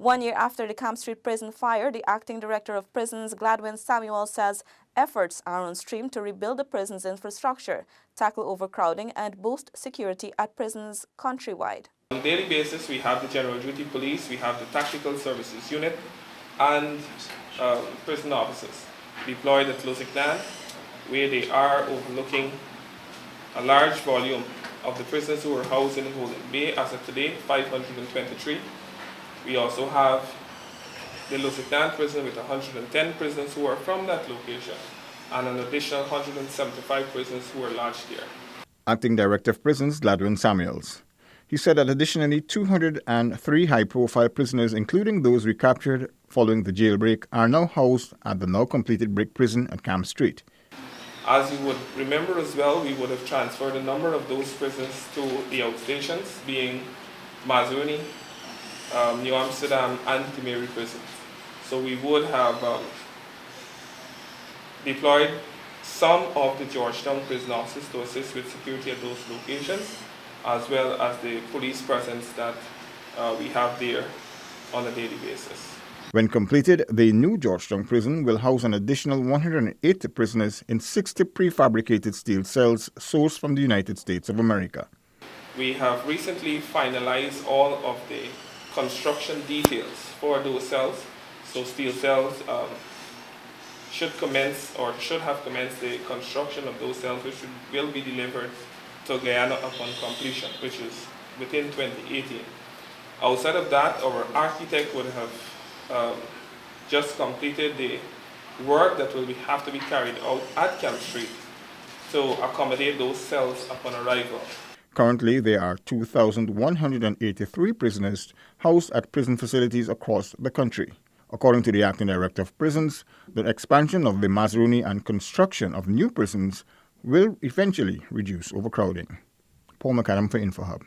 1 year after the Camp Street prison fire, the acting director of prisons, Gladwin Samuel, says efforts are on stream to rebuild the prison's infrastructure, tackle overcrowding, and boost security at prisons countrywide. On a daily basis, we have the General Duty Police, we have the Tactical Services Unit, and prison officers deployed at Georgetown, where they are overlooking a large volume of the prisoners who are housed in the holding bay. As of today, 523. We also have the Georgetown Prison with 110 prisoners who are from that location, and an additional 175 prisoners who are lodged here. Acting Director of Prisons, Gladwin Samuels. He said that additionally 203 high-profile prisoners, including those recaptured following the jailbreak, are now housed at the now-completed brick prison at Camp Street. As you would remember as well, we would have transferred a number of those prisoners to the outstations, being Mazuni, New Amsterdam, and Timeri prisons. So we would have deployed some of the Georgetown prison officers to assist with security at those locations, as well as the police presence that we have there on a daily basis. When completed, the new Georgetown prison will house an additional 180 prisoners in 60 prefabricated steel cells sourced from the United States of America. We have recently finalized all of the construction details for those cells. So steel cells should have commenced the construction of those cells, which will be delivered to Guyana upon completion, which is within 2018. Outside of that, our architect would have just completed the work that will have to be carried out at Camp Street to accommodate those cells upon arrival. Currently, there are 2,183 prisoners housed at prison facilities across the country. According to the Acting Director of Prisons, the expansion of the Mazruni and construction of new prisons will eventually reduce overcrowding. Paul McAdam for InfoHub.